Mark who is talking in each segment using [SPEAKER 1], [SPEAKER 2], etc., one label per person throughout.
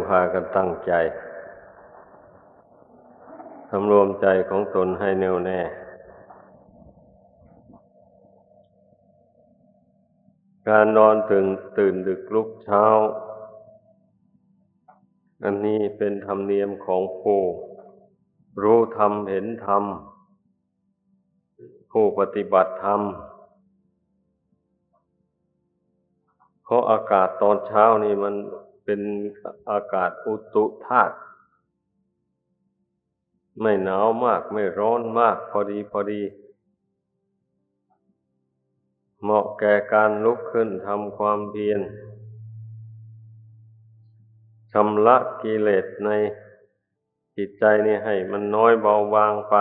[SPEAKER 1] พากันตั้งใจสำรวมใจของตนให้แน่วแน่การนอนตื่นดึกลุกเช้าอันนี้เป็นธรรมเนียมของผู้รู้ธรรมเห็นธรรมผู้ปฏิบัติธรรมเพราะอากาศตอนเช้านี่มันเป็นอากาศอุตุธาตุไม่หนาวมากไม่ร้อนมากพอดีเหมาะแก่การลุกขึ้นทำความเพียรชำระกิเลสในจิตใจนี่ให้มันน้อยเบาบางไป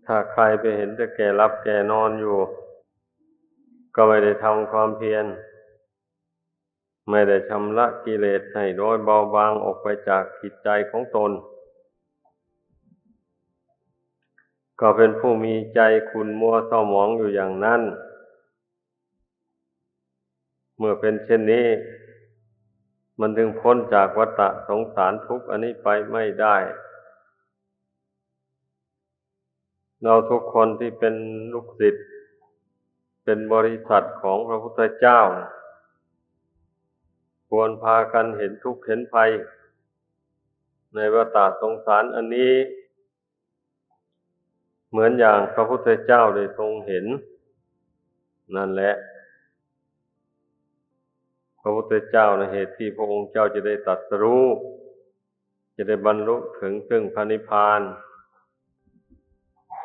[SPEAKER 1] ถ้าใครไปเห็นแต่แก่หลับแก่นอนอยู่ก็ไม่ได้ทำความเพียรไม่ได้ชำระกิเลสให้น้อยเบาบางออกไปจากจิตใจของตนก็เป็นผู้มีใจขุ่นมัวเศร้าหมองอยู่อย่างนั้นเมื่อเป็นเช่นนี้มันจึงพ้นจากวัฏสงสารทุกข์อันนี้ไปไม่ได้เราทุกคนที่เป็นลูกศิษย์เป็นบริษัทของพระพุทธเจ้าควรพากันเห็นทุกข์เห็นภัยในวัฏสงสารอันนี้เหมือนอย่างพระพุทธเจ้าได้ทรงเห็นนั่นแหละพระพุทธเจ้านะเหตุที่พระองค์เจ้าจะได้ตรัสรู้จะได้บรรลุถึงซึ่งพระนิพพาน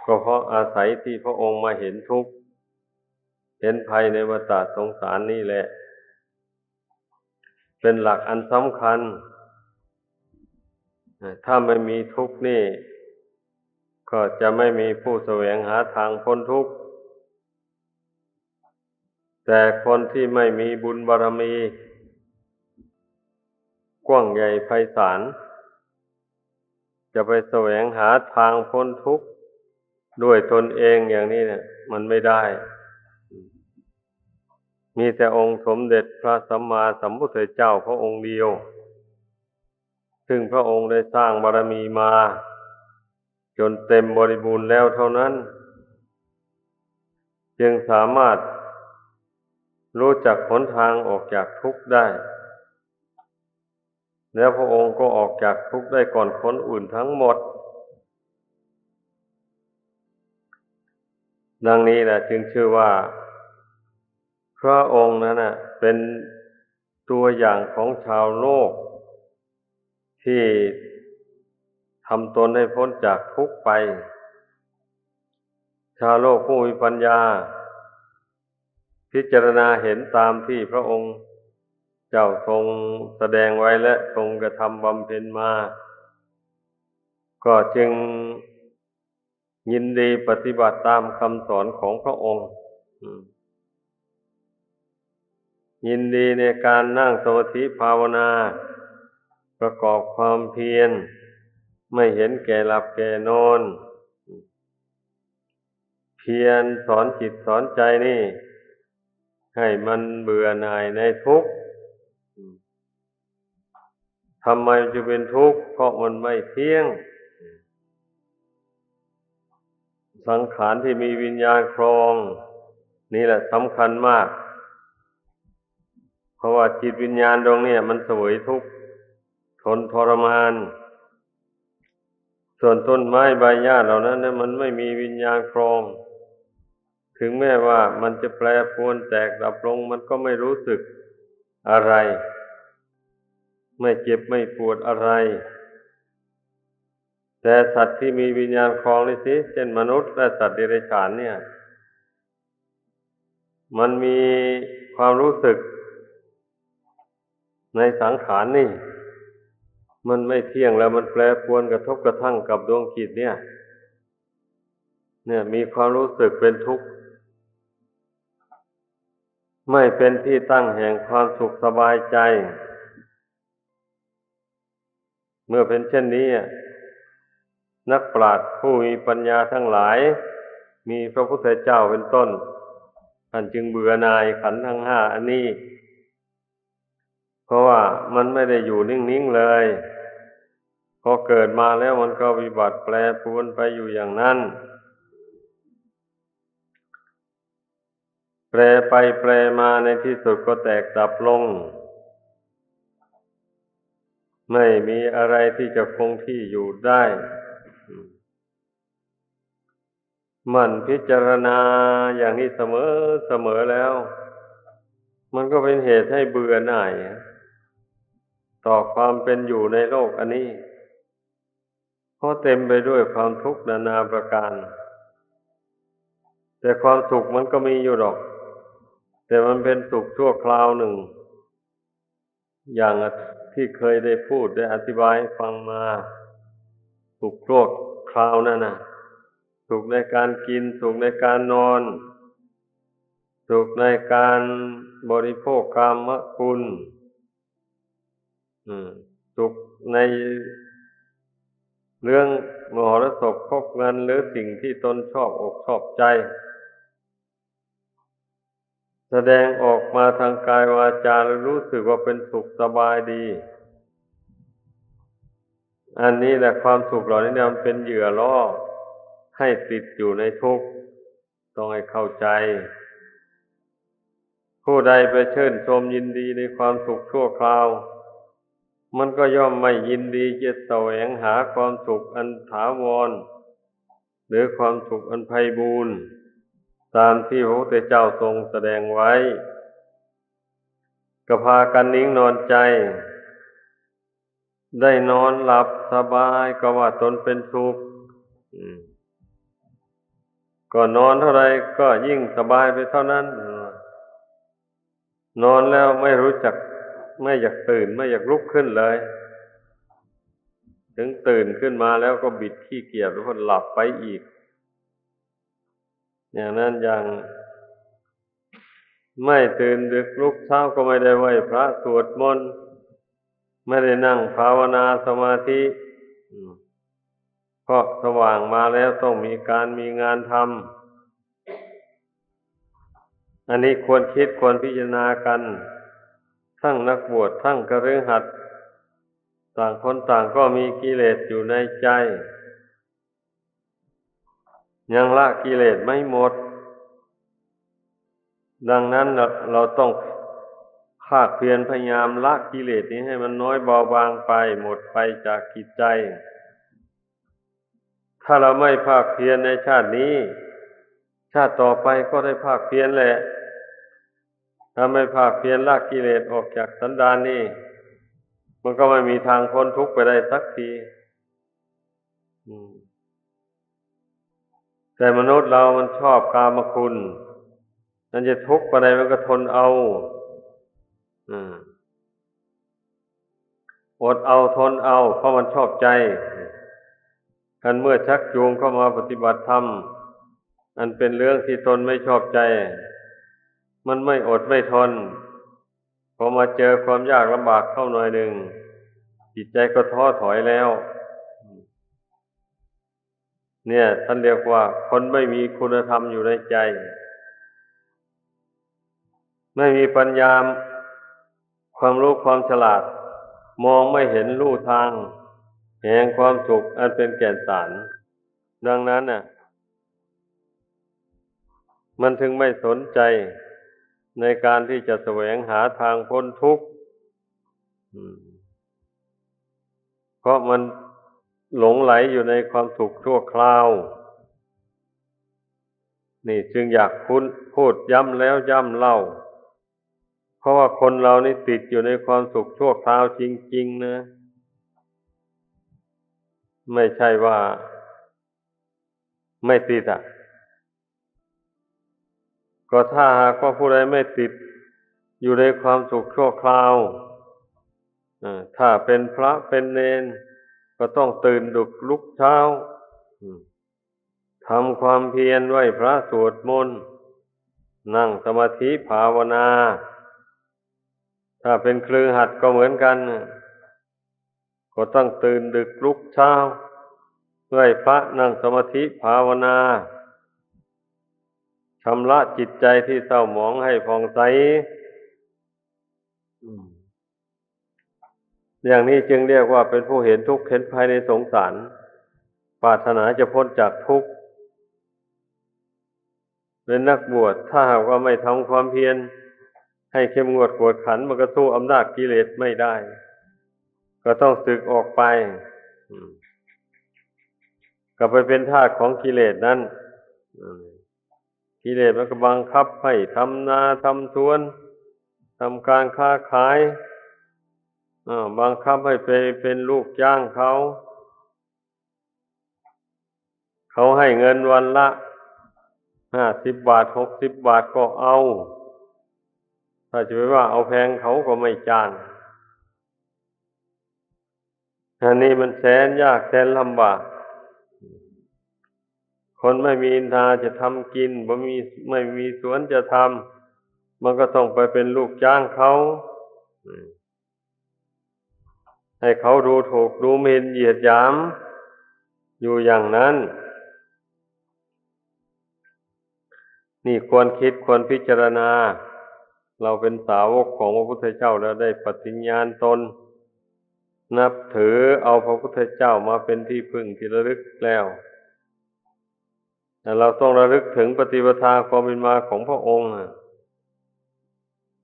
[SPEAKER 1] ก็เพราะอาศัยที่พระองค์มาเห็นทุกข์เห็นภัยในวัฏสงสารนี่แหละเป็นหลักอันสำคัญถ้าไม่มีทุกข์นี่ก็จะไม่มีผู้แสวงหาทางพ้นทุกข์แต่คนที่ไม่มีบุญบารมีกว้างใหญ่ไพศาลจะไปแสวงหาทางพ้นทุกข์ด้วยตนเองอย่างนี้เนี่ยมันไม่ได้มีแต่องค์สมเด็จพระสัมมาสัมพุทธเจ้าพระองค์เดียวซึ่งพระองค์ได้สร้างบารมีมาจนเต็มบริบูรณ์แล้วเท่านั้นจึงสามารถรู้จักหนทางออกจากทุกข์ได้แล้วพระองค์ก็ออกจากทุกข์ได้ก่อนคนอื่นทั้งหมดดังนี้แหละจึงชื่อว่าพระองค์นั้นน่ะเป็นตัวอย่างของชาวโลกที่ทำตนให้พ้นจากทุกข์ไปชาวโลกผู้มีปัญญาพิจารณาเห็นตามที่พระองค์เจ้าทรงแสดงไว้และทรงกระทำบำเพ็ญมาก็จึงยินดีปฏิบัติตามคำสอนของพระองค์ยินดีในการนั่งสมาธิภาวนาประกอบความเพียรไม่เห็นแก่หลับแก่นอนเพียรสอนจิตสอนใจนี่ให้มันเบื่อหน่ายในทุกข์ทำไมจะเป็นทุกข์เพราะมันไม่เที่ยงสังขารที่มีวิญญาณครองนี่แหละสำคัญมากเพราะว่าจิตวิญญาณดวงนี้มันเสวยทุกข์ทนทรมานส่วนต้นไม้ใบหญ้าเหล่านั้นมันไม่มีวิญญาณครองถึงแม้ว่ามันจะแปรปรวนแตกดับลงมันก็ไม่รู้สึกอะไรไม่เจ็บไม่ปวดอะไรแต่สัตว์ที่มีวิญญาณครองนี่สิเช่นมนุษย์และสัตว์เดรัจฉานเนี่ยมันมีความรู้สึกในสังขารนี่มันไม่เที่ยงแล้วมันแปรปรวนกระทบกระทั่งกับดวงจิตเนี่ยมีความรู้สึกเป็นทุกข์ไม่เป็นที่ตั้งแห่งความสุขสบายใจเมื่อเป็นเช่นนี้นักปราชญ์ผู้มีปัญญาทั้งหลายมีพระพุทธเจ้าเป็นต้นท่านจึงเบื่อหน่ายขันธ์ทั้งห้าอันนี้ เพราะว่ามันไม่ได้อยู่นิ่งๆเลยพอเกิดมาแล้วมันก็วิบัติแปรปรวนไปอยู่อย่างนั้นแปรไปแปรมาในที่สุดก็แตกดับลงไม่มีอะไรที่จะคงที่อยู่ได้มันพิจารณาอย่างนี้เสมอเสมอแล้วมันก็เป็นเหตุให้เบื่อหน่ายต่อความเป็นอยู่ในโลกอันนี้เพราะเต็มไปด้วยความทุกข์นานาประการแต่ความสุขมันก็มีอยู่หรอกแต่มันเป็นสุขชั่วคราวหนึ่งอย่างที่เคยได้พูดได้อธิบายให้ฟังมาสุขชั่วคราวนั่นน่ะสุขในการกินสุขในการนอนสุขในการบริโภคกามคุณสุขในเรื่องมหรสพคบเงินหรือสิ่งที่ตนชอบอกชอบใจแสดงออกมาทางกายวาจาแล้วรู้สึกว่าเป็นสุขสบายดีอันนี้แหละความสุขเหล่านี้มันเป็นเหยื่อล่อให้ติดอยู่ในทุกข์ต้องให้เข้าใจผู้ใดไปชื่นชมยินดีในความสุขชั่วคราวมันก็ย่อมไม่ยินดีจะแสวงหาความสุขอันถาวรหรือความสุขอันไพบูรณ์ตามที่พระพุทธเจ้าทรงแสดงไว้ก็พากันนิ่งนอนใจได้นอนหลับสบายก็ว่าตนเป็นสุขก็นอนเท่าไรก็ยิ่งสบายไปเท่านั้นนอนแล้วไม่รู้จักไม่อยากตื่นไม่อยากลุกขึ้นเลยถึงตื่นขึ้นมาแล้วก็บิดขี้เกียจแล้วก็หลับไปอีกอย่างนั้นอย่างไม่ตื่นดึกลุกเช้าก็ไม่ได้ไหว้พระสวดมนต์ไม่ได้นั่งภาวนาสมาธิเพราะสว่างมาแล้วต้องมีการมีงานทำอันนี้ควรคิดควรพิจารณากันทั้งนักบวชทั้งคฤหัสถ์ต่างคนต่างก็มีกิเลสอยู่ในใจยังละกิเลสไม่หมดดังนั้นเราต้องภาคเพียรพยายามละกิเลสนี้ให้มันน้อยเบาบางไปหมดไปจากจิตใจถ้าเราไม่ภาคเพียรในชาตินี้ชาติต่อไปก็ได้ภาคเพียรแหละถ้าไม่ภาคเพียรละกิเลสออกจากสันดานนี่มันก็ไม่มีทางพ้นทุกข์ไปได้สักทีแต่มนุษย์เรามันชอบกามคุณมันจะทุกข์ไปไหนมันก็ทนเอาอดเอาทนเอาเพราะมันชอบใจคันเมื่อชักจูงเข้ามาปฏิบัติธรรมอันเป็นเรื่องที่ตนไม่ชอบใจมันไม่อดไม่ทนพอมาเจอความยากลำบากเข้าหน่อยหนึ่งจิตใจก็ท้อถอยแล้วเนี่ยท่านเรียกว่าคนไม่มีคุณธรรมอยู่ในใจไม่มีปัญญาความรู้ความฉลาดมองไม่เห็นลู่ทางแห่งความสุขอันเป็นแก่นสารดังนั้นน่ะมันถึงไม่สนใจในการที่จะแสวงหาทางพ้นทุกข์เพราะมันหลงไหลอยู่ในความสุขชั่วคราวนี่จึงอยากพูดย้ำแล้วย้ำเล่าเพราะว่าคนเรานี่ติดอยู่ในความสุขชั่วคราวจริงๆนะไม่ใช่ว่าไม่ติดก็ถ้าหากว่าผู้ใดไม่ติดอยู่ในความสุขชั่วคราวถ้าเป็นพระเป็นเณรก็ต้องตื่นดึกลุกเช้าทำความเพียรไหว้พระสวดมนต์นั่งสมาธิภาวนาถ้าเป็นคฤหัสถ์ก็เหมือนกันก็ต้องตื่นดึกลุกเช้าไหว้พระนั่งสมาธิภาวนาชำระจิตใจที่เศร้าหมองให้ผ่องใส อย่างนี้จึงเรียกว่าเป็นผู้เห็นทุกข์เห็นภัยในสงสารปรารถนาจะพ้นจากทุกข์เป็นนักบวชถ้าหากว่าไม่ทำความเพียรให้เข้มงวดกวดขันมันก็สู้อำนาจกิเลสไม่ได้ก็ต้องสึกออกไปอืมก็ไปเป็นทาสของกิเลสนั้นกิเลสมันก็บังคับให้ทำนาทำสวนทำการค้าขายบังคับให้ไปเป็นลูกจ้างเขาให้เงินวันละ50 บาท60 บาทก็เอาถ้าจะไปว่าเอาแพงเขาก็ไม่จ้างอันนี้มันแสนยากแสนลำบากคนไม่มีอินทราจะทำกินไม่มีสวนจะทำมันก็ต้องไปเป็นลูกจ้างเขาให้เขาดูถูกดูหมิ่นเหยียดหยามอยู่อย่างนั้นนี่ควรคิดควรพิจารณาเราเป็นสาวกของพระพุทธเจ้าแล้วได้ปฏิญญาณตนนับถือเอาพระพุทธเจ้ามาเป็นที่พึ่งที่ระลึกแล้วแต่เราต้องระลึกถึงปฏิปทาความเป็นมาของพระองค์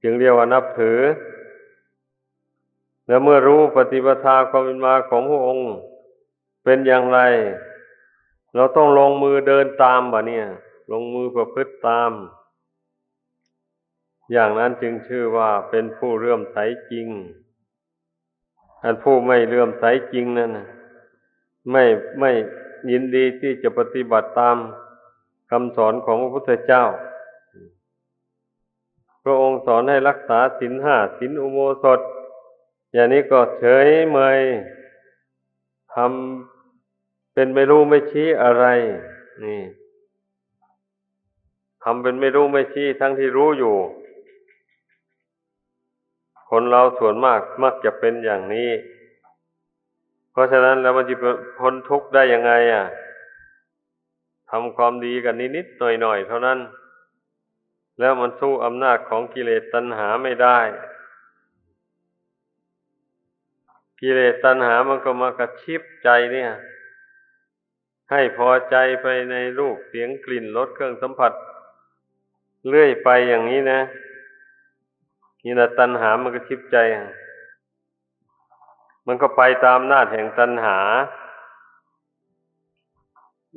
[SPEAKER 1] จึงเรียกว่านับถือแล้วเมื่อรู้ปฏิปทาความเป็นมาของพระองค์เป็นอย่างไรเราต้องลงมือเดินตามเนี่ยลงมือประพฤติตามอย่างนั้นจึงชื่อว่าเป็นผู้เลื่อมใสจริงอันผู้ไม่เลื่อมใสจริงนั่นไม่ยินดีที่จะปฏิบัติตามคำสอนของพระพุทธเจ้าพระองค์สอนให้รักษาศีล 5ศีลอุโบสถอย่างนี้ก็เฉยเมยทำเป็นไม่รู้ไม่ชี้อะไรนี่ทำเป็นไม่รู้ไม่ชี้ทั้งที่รู้อยู่คนเราส่วนมากมักจะเป็นอย่างนี้เพราะฉะนั้นแล้วมันจะพ้นทุกข์ได้ยังไงทำความดีกันนิดๆหน่อยๆเท่านั้นแล้วมันสู้อำนาจของกิเลสตัณหาไม่ได้กิเลสตัณหามันก็มากระชิบใจเนี่ยให้พอใจไปในรูปเสียงกลิ่นรสเครื่องสัมผัสเรื่อยไปอย่างนี้นะนี่นะตัณหามันก็ชิบใจมันก็ไปตามอำนาจแห่งตัณหา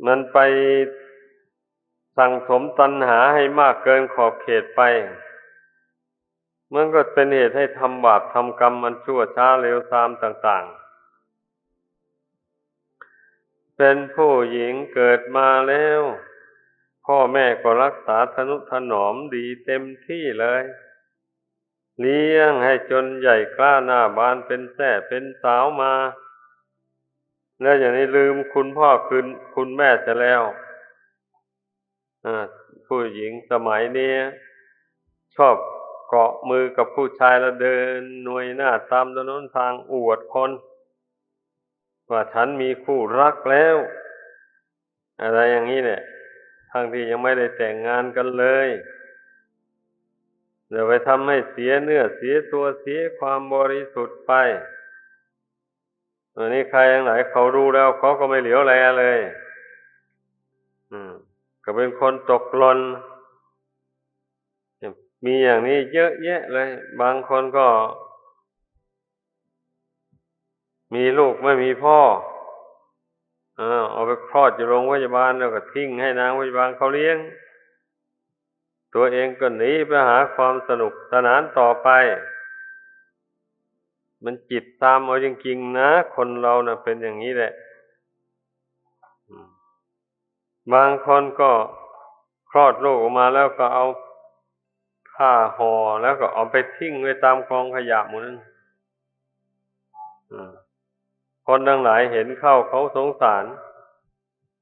[SPEAKER 1] มันไปสั่งสมตัณหาให้มากเกินขอบเขตไปมันก็เป็นเหตุให้ทำบาปทำกรรมมันชั่วช้าเลวทรามต่างๆเป็นผู้หญิงเกิดมาแล้วพ่อแม่ก็รักษาทนุถนอมดีเต็มที่เลยเลี้ยงให้จนใหญ่กล้าหน้าบานเป็นแส่เป็นสาวมาแล้วอย่างนี้ลืมคุณพ่อคุณแม่เสียแล้วผู้หญิงสมัยนี้ชอบเกาะมือกับผู้ชายแล้วเดินหน่วยหน้าตามถนนทางอวดคนว่าฉันมีคู่รักแล้วอะไรอย่างนี้เนี่ยทั้งที่ยังไม่ได้แต่งงานกันเลยเดี๋ยวไปทำให้เสียเนื้อเสียตัวเสียความบริสุทธิ์ไปอันนี้ใครอย่างไหนเขารู้แล้วเขาก็ไม่เหลียวแลเลยก็เป็นคนตกหล่นมีอย่างนี้เยอะแยะเลยบางคนก็มีลูกไม่มีพ่อเอาไปคลอดอยู่โรงพยาบาลแล้วก็ทิ้งให้นางพยาบาลเขาเลี้ยงตัวเองก็หนีไปหาความสนุกสนานต่อไปมันจิตตามเอาจริงๆนะคนเราน่ะเป็นอย่างนี้แหละบางคนก็คลอดลูกออกมาแล้วก็เอาผ้าห่อแล้วก็เอาไปทิ้งไว้ตามกองขยะหมดนั้นคนทั้งหลายเห็นเข้าเขาสงสาร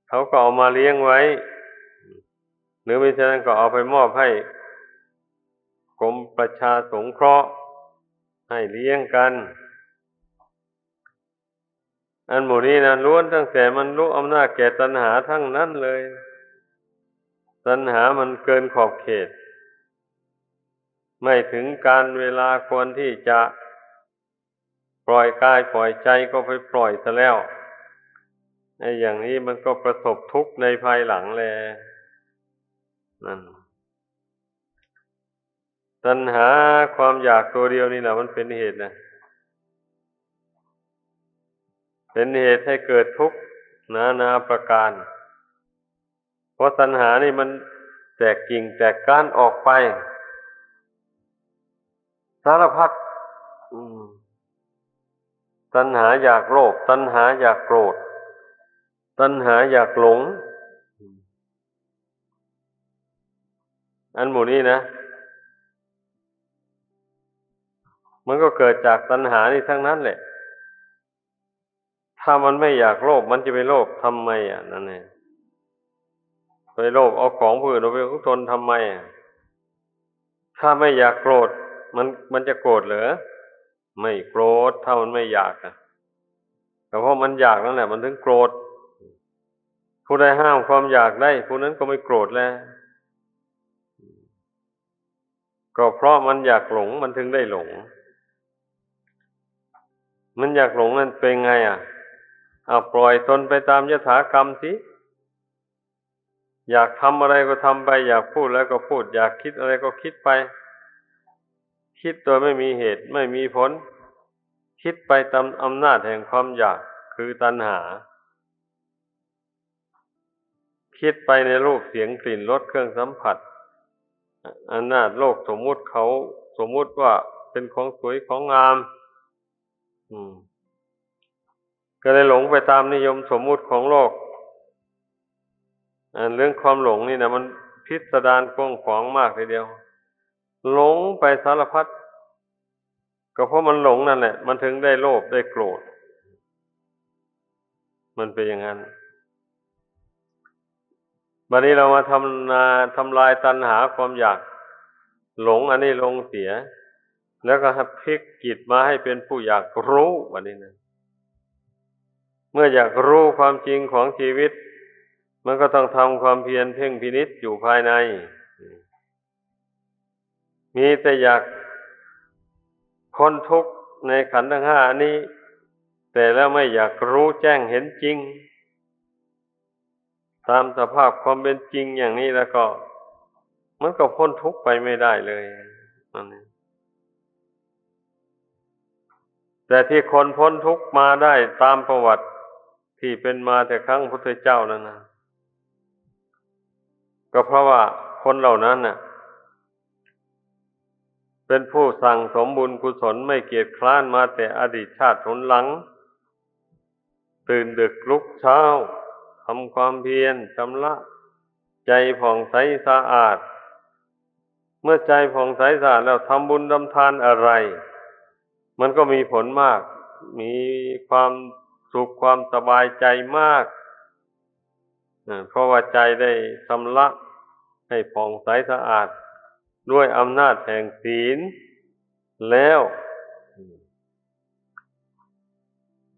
[SPEAKER 1] เขาก็เอามาเลี้ยงไว้หรือไม่เช่นนั้นก็เอาไปมอบให้กรมประชาสงเคราะห์ให้เลี้ยงกันอันหมู่นี้นะล้วนตั้งแต่มันรู้อำนาจแก่ตัณหาทั้งนั้นเลยตัณหามันเกินขอบเขตไม่ถึงการเวลาควรที่จะ ปล่อยกายปล่อยใจก็ไปปล่อยซะแล้วไอ้อย่างนี้มันก็ประสบทุกข์ในภายหลังแลนั่นตัณหาความอยากตัวเดียวนี่แหละมันเป็นเหตุนะเป็นเหตุให้เกิดทุกข์นาประการเพราะตัณหานี่มันแตกกิ่งแตกก้านออกไปสารพัดตัณหาอยากโลภตัณหาอยากโกรธตัณหาอยากหลงอันหมู่นี้นะมันก็เกิดจากตัณหานี่ทั้งนั้นแหละถ้ามันไม่อยากโลภมันจะไปโลภทำไมนั่นเองไปโลภเอาของผู้อื่นเอาไปของตนทำไมถ้าไม่อยากโกรธมันจะโกรธเหรอไม่โกรธถ้ามันไม่อยากแต่เพราะมันอยากนั่นแหละมันถึงโกรธผู้ใดห้ามความอยากได้ผู้นั้นก็ไม่โกรธแล้วก็เพราะมันอยากหลงมันถึงได้หลงมันอยากหลงนั่นเป็นไงเอาปล่อยตนไปตามยถากรรมสิอยากทำอะไรก็ทำไปอยากพูดแล้วก็พูดอยากคิดอะไรก็คิดไปคิดโดยไม่มีเหตุไม่มีผลคิดไปตามอำนาจแห่งความอยากคือตัณหาคิดไปในรูปเสียงกลิ่นรสเครื่องสัมผัสอำนาจโลกสมมุติเขาสมมุติว่าเป็นของสวยของงามก็เลยหลงไปตามนิยมสมมุติของโลกเรื่องความหลงนี่นะมันพิสดารกว้างขวางมากทีเดียวหลงไปสารพัดก็เพราะมันหลงนั่นแหละมันถึงได้โลภได้โกรธมันเป็นอย่างนั้นบัดนี้เรามาทำลายตัณหาความอยากหลงอันนี้ลงเสียแล้วก็พลิกจิตมาให้เป็นผู้อยากรู้บัดนี้นะเมื่ออยากรู้ความจริงของชีวิตมันก็ต้องทำความเพียรเพ่งพินิจอยู่ภายในมีแต่อยากพ้นทุกข์ในขันธ์ทั้งห้านี้แต่แล้วไม่อยากรู้แจ้งเห็นจริงตามสภาพความเป็นจริงอย่างนี้แล้วก็มันก็พ้นทุกข์ไปไม่ได้เลยนั่นเองแต่ที่คนพ้นทุกข์มาได้ตามประวัติที่เป็นมาแต่ครั้งพุทธเจ้านั่นนะก็เพราะว่าคนเหล่านั้นน่ะเป็นผู้สั่งสมบุญกุศลไม่เกียจคร้านมาแต่อดีตชาติหนหลังตื่นดึกลุกเช้าทำความเพียรชำระใจผ่องใสสะอาดเมื่อใจผ่องใสสะอาดแล้วทำบุญทำทานอะไรมันก็มีผลมากมีความสุขความสบายใจมากเพราะว่าใจได้ชำระให้ผ่องใสสะอาดด้วยอำนาจแห่งศีลแล้ว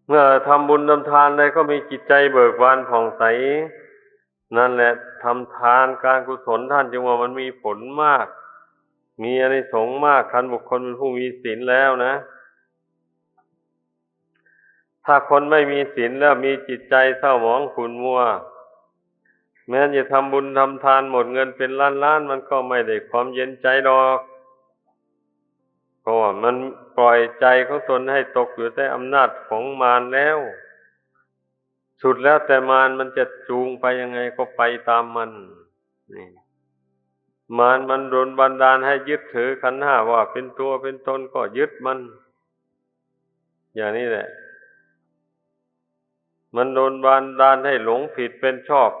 [SPEAKER 1] เมื่อทำบุญทำทานอะไรก็มีจิตใจเบิกบานผ่องใสนั่นแหละทำทานการกุศลท่านจึงว่ามันมีผลมากมีอานิสงส์มากคันบุคคลเป็นผู้มีศีลแล้วนะถ้าคนไม่มีศีลแล้วมีจิตใจเศร้าหมองขุ่นมัวแม้จะทำบุญทำทานหมดเงินเป็นล้านๆมันก็ไม่ได้ความเย็นใจหรอกเพราะว่ามันปล่อยใจของตนให้ตกอยู่ใต้อำนาจของมารแล้วสุดแล้วแต่มารมันจะจูงไปยังไงก็ไปตามมันนี่มารมันโดนบันดาลให้ยึดถือขันธ์ห้าว่าเป็นตัวเป็นตนก็ยึดมันอย่างนี้แหละมันโดนบันดาลให้หลงผิดเป็นชอบ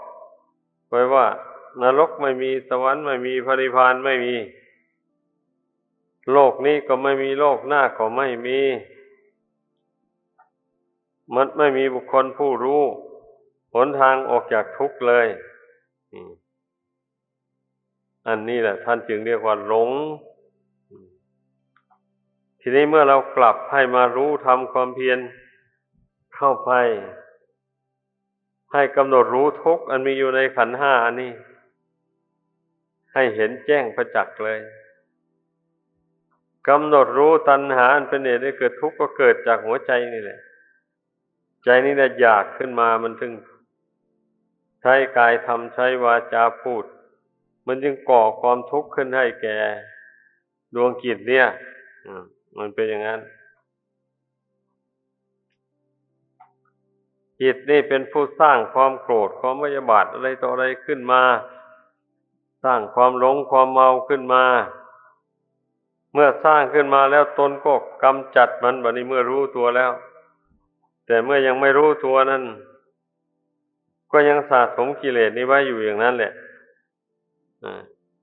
[SPEAKER 1] ไว้ว่านรกไม่มีสวรรค์ไม่มีพระนิพพานไม่มีโลกนี้ก็ไม่มีโลกหน้าก็ไม่มีมันไม่มีบุคคลผู้รู้หนทางออกจากทุกข์เลยอันนี้แหละท่านจึงเรียกว่าหลงทีนี้เมื่อเรากลับให้มารู้ทำความเพียรเข้าไปให้กำหนดรู้ทุกข์อันมีอยู่ในขันธ์ห้าอันนี้ให้เห็นแจ้งประจักษ์เลย กำหนดรู้ตัณหาอันเป็นเหตุให้เกิดทุกข์ก็เกิดจากหัวใจนี่แหละใจนี่แหละอยากขึ้นมามันถึงใช้กายทำใช้วาจาพูดมันจึงก่อความทุกข์ขึ้นให้แก่ดวงจิตเนี่ยมันเป็นอย่างนั้นจิตนี่เป็นผู้สร้างความโกรธความพยาบาทอะไรต่ออะไรขึ้นมาสร้างความหลงความเมาขึ้นมาเมื่อสร้างขึ้นมาแล้วตนก็กำจัดมันบัดนี้เมื่อรู้ตัวแล้วแต่เมื่อยังไม่รู้ตัวนั้นก็ยังสะสมกิเลสนี้ไว้อยู่อย่างนั้นแหละ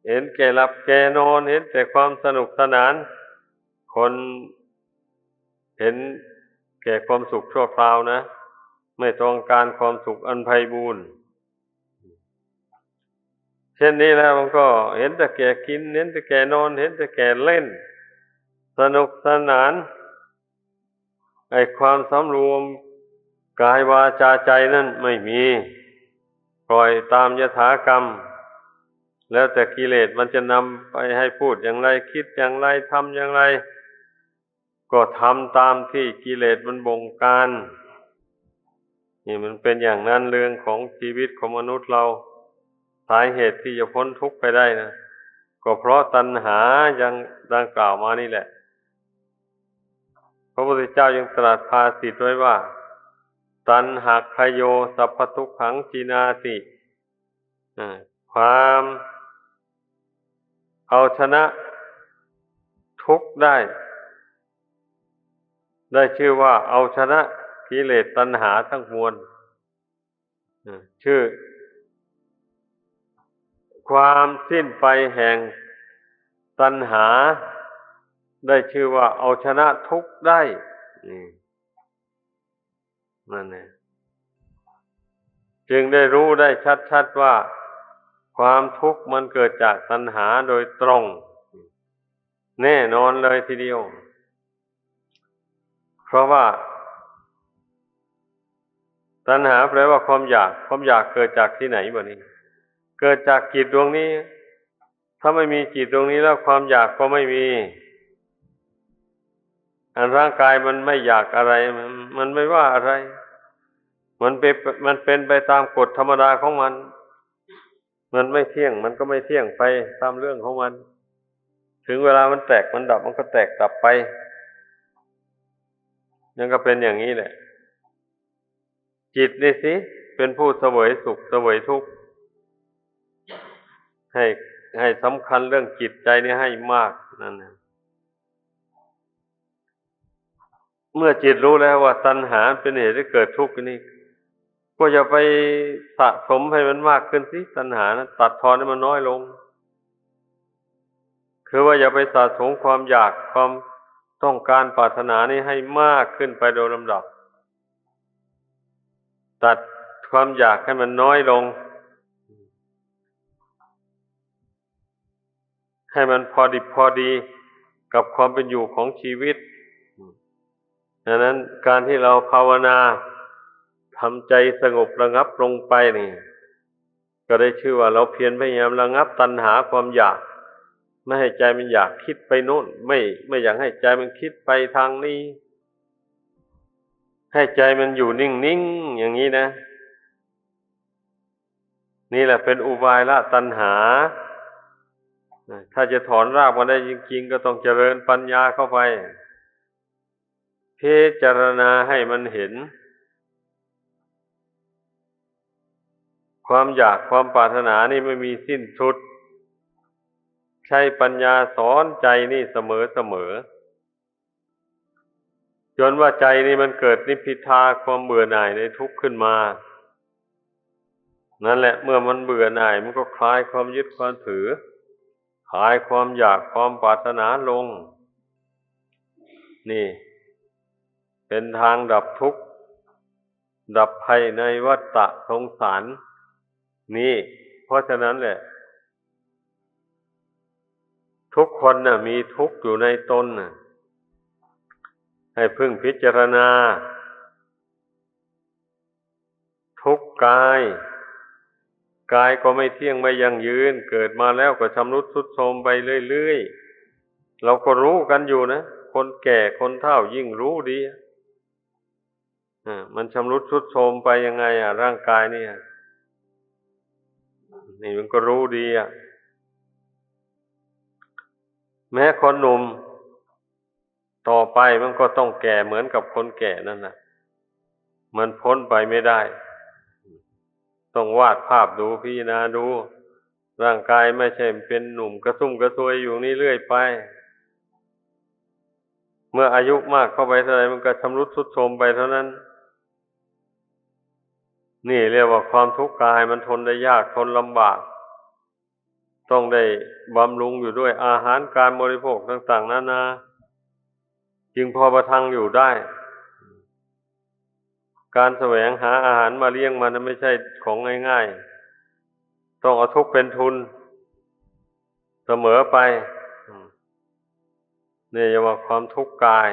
[SPEAKER 1] เห็นแก่หลับแก่นอนเห็นแต่ความสนุกสนานคนเห็นแก่ความสุขชั่วคราวนะไม่ต้องการความสุขอันไพบูรย์เช่นนี้แล้วมันก็เห็นแต่แก่กินเห็นแต่แก่นอนเห็นแต่แก่เล่นสนุกสนานไอ้ความสำรวมกายวาจาใจนั่นไม่มีปล่อยตามยถากรรมแล้วแต่กิเลสมันจะนำไปให้พูดอย่างไรคิดอย่างไรทำอย่างไรก็ทำตามที่กิเลสมันบงการนี่มันเป็นอย่างนั้นเรื่องของชีวิตของมนุษย์เราสาเหตุที่จะพ้นทุกข์ไปได้นะก็เพราะตัณหาอย่างดังกล่าวมานี่แหละพระพุทธเจ้ายังตรัสภาษิตไว้ว่าตัณหคโยสัพพทุกขังจีนาติความเอาชนะทุกข์ได้ชื่อว่าเอาชนะกิเลสตัณหาทั้งมวลชื่อความสิ้นไปแห่งตัณหาได้ชื่อว่าเอาชนะทุกข์ได้นั่นเองจึงได้รู้ได้ชัดๆว่าความทุกข์มันเกิดจากตัณหาโดยตรงแน่นอนเลยทีเดียวเพราะว่าตัณหาแปลว่าความอยากเกิดจากที่ไหนบ่นี้เกิดจากจิตดวงนี้ถ้าไม่มีจิตดวงนี้แล้วความอยากก็ไม่มีอันร่างกายมันไม่อยากอะไรมันไม่ว่าอะไรมันเป็นไปตามกฎธรรมดาของมันไม่เที่ยงมันก็ไม่เที่ยงไปตามเรื่องของมันถึงเวลามันแตกมันดับมันก็แตกดับไปนั่นก็เป็นอย่างนี้แหละจิตนี่สิเป็นผู้เสวยสุขเสวยทุกข์ให้สำคัญเรื่องจิตใจนี่ให้มากนั่นนะเมื่อจิตรู้แล้วว่าตัณหาเป็นเหตุให้เกิดทุกข์นี่ก็อย่าไปสะสมให้มันมากขึ้นสิตัณหานะตัดทอนให้มันน้อยลงคือว่าอย่าไปสะสมความอยากความต้องการปรารถนานี้ให้มากขึ้นไปโดยลำดับตัดความอยากให้มันน้อยลงให้มันพอดิบพอดีกับความเป็นอยู่ของชีวิตดังนั้นการที่เราภาวนาทำใจสงบระงับลงไปนี่ก็ได้ชื่อว่าเราเพียรพยายามระงับตัณหาความอยากไม่ให้ใจมันอยากคิดไปโน่นไม่อยากให้ใจมันคิดไปทางนี้ให้ใจมันอยู่นิ่งๆอย่างนี้นะนี่แหละเป็นอุบายละตัณหาถ้าจะถอนรากมันได้จริงๆก็ต้องเจริญปัญญาเข้าไปพิจารณาให้มันเห็นความอยากความปรารถนานี่ไม่มีสิ้นสุดใช้ปัญญาสอนใจนี่เสมอจนว่าใจนี่มันเกิดนิพพิทาความเบื่อหน่ายในทุกข์ขึ้นมานั่นแหละเมื่อมันเบื่อหน่ายมันก็คลายความยึดความถือคลายความอยากความปรารถนาลงนี่เป็นทางดับทุกข์ดับภัยในวัฏฏะสงสารนี่เพราะฉะนั้นแหละทุกคนน่ะมีทุกข์อยู่ในตนน่ะให้พึงพิจารณาทุกข์กายก็ไม่เที่ยงไม่ยั่งยืนเกิดมาแล้วก็ชำรุดทรุดโทรมไปเรื่อย เราก็รู้กันอยู่นะคนแก่คนเฒ่ายิ่งรู้ดีมันชำรุดทรุดโทรมไปยังไงร่างกายเนี่ยนี่มันก็รู้ดีแม้คนหนุ่มต่อไปมันก็ต้องแก่เหมือนกับคนแก่นั่นน่ะมันพ้นไปไม่ได้ต้องวาดภาพดูพิจารณาดูร่างกายไม่ใช่เป็นหนุ่มกระชุ่มกระชวยอยู่นี่เรื่อยไปเมื่ออายุมากเข้าไปเท่าไรมันก็ชำรุดทรุดโทรมไปเท่านั้นนี่เรียกว่าความทุกข์กายมันทนได้ยากทนลำบากต้องได้บำรุงอยู่ด้วยอาหารการบริโภคต่างๆนานาจึงพอประทังอยู่ได้การแสวงหาอาหารมาเลี้ยงมันไม่ใช่ของง่ายๆต้องเอาทุกข์เป็นทุนเสมอไปเนี่ยอย่าว่าความทุกข์กาย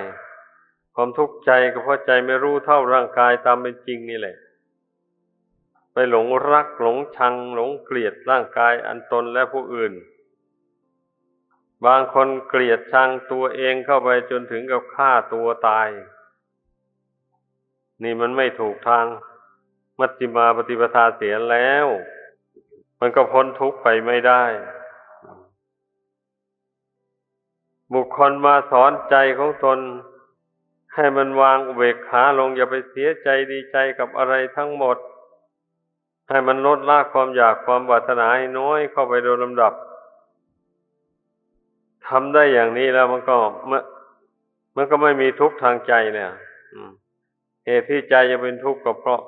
[SPEAKER 1] ความทุกข์ใจก็เพราะใจไม่รู้เท่าร่างกายตามเป็นจริงนี่แหละไปหลงรักหลงชังหลงเกลียดร่างกายอันตนและผู้อื่นบางคนเกลียดชังตัวเองเข้าไปจนถึงกับฆ่าตัวตายนี่มันไม่ถูกทางมัชฌิมาปฏิปทาเสียแล้วมันก็พ้นทุกข์ไปไม่ได้บุคคลมาสอนใจของตนให้มันวางอุเบกขาลงอย่าไปเสียใจดีใจกับอะไรทั้งหมดให้มันลดละความอยากความปรารถนาให้น้อยเข้าไปโดยลำดับทำได้อย่างนี้แล้วมันก็ไม่มีทุกข์ทางใจเนี่ยเหตุที่ใจจะเป็นทุกข์ก็เพราะ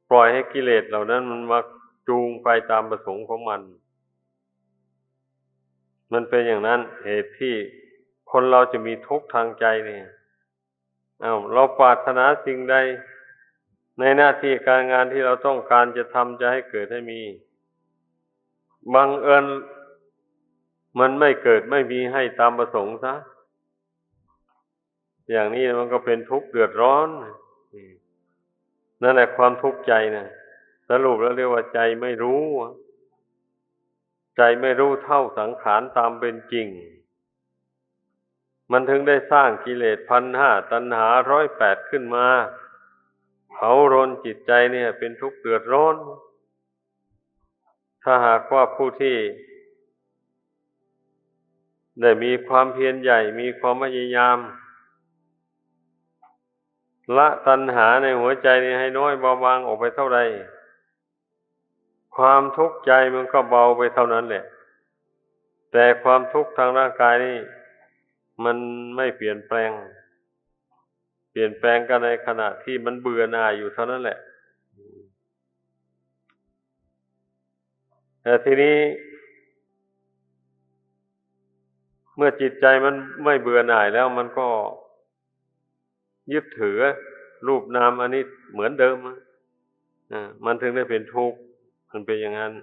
[SPEAKER 1] ปล่อยให้กิเลสเหล่านั้นมันมาจูงไปตามประสงค์ของมันเป็นอย่างนั้นเหตุที่คนเราจะมีทุกข์ทางใจเนี่ยเราปรารถนาสิ่งใดในหน้าที่การงานที่เราต้องการจะทำจะให้เกิดให้มีบังเอิญมันไม่เกิดไม่มีให้ตามประสงค์ซะอย่างนี้มันก็เป็นทุกข์เดือดร้อนนั่นแหละความทุกข์ใจนะสรุปแล้วเรียกว่าใจไม่รู้ใจไม่รู้เท่าสังขารตามเป็นจริงมันถึงได้สร้างกิเลส1,500ตัณหา108ขึ้นมาเผารนจิตใจเนี่ยเป็นทุกข์เดือดร้อนถ้าหากว่าผู้ที่ได้มีความเพียรใหญ่มีความพยายามละตัณหาในหัวใจนี้ให้น้อยเบาบางออกไปเท่าใดความทุกข์ใจมันก็เบาไปเท่านั้นแหละแต่ความทุกข์ทางร่างกายนี่มันไม่เปลี่ยนแปลงกันในขณะที่มันเบื่อหน่ายอยู่เท่านั้นแหละแต่ทีนี้เมื่อจิตใจมันไม่เบื่อหน่ายแล้วมันก็ยึดถือรูปนามอันนี้เหมือนเดิมมันถึงได้เป็นทุกข์มันเป็นอย่างนั้น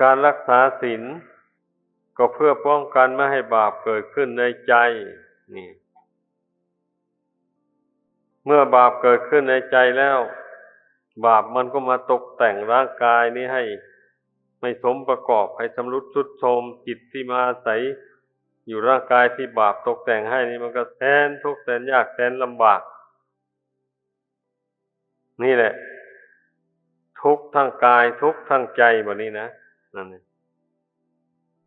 [SPEAKER 1] การรักษาศีลก็เพื่อป้องกันไม่ให้บาปเกิดขึ้นในใจนี่เมื่อบาปเกิดขึ้นในใจแล้วบาปมันก็มาตกแต่งร่างกายนี้ให้ไม่สมประกอบให้ชำรุดทรุดโทรมจิตที่มาอาศัยอยู่ร่างกายที่บาปตกแต่งให้นี่มันก็แสนทุกข์แสนยากแสนลำบากนี่แหละทุกข์ทั้งกายทุกข์ทั้งใจแบบนี้นะนั่นเอง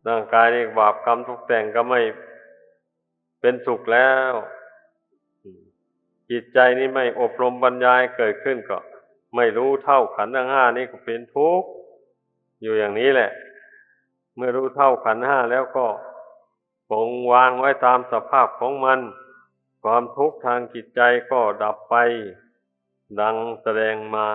[SPEAKER 1] ร่างกายนี่บาปกรรมทุกแต่งก็ไม่เป็นสุขแล้วจิตใจนี่ไม่อบรมปัญญาเกิดขึ้นก็ไม่รู้เท่าขันธ์ทั้งห้านี่ก็เป็นทุกข์อยู่อย่างนี้แหละเมื่อรู้เท่าขันธ์ห้าแล้วก็ปล่อยวางไว้ตามสภาพของมันความทุกข์ทางจิตใจก็ดับไปดังแสดงมา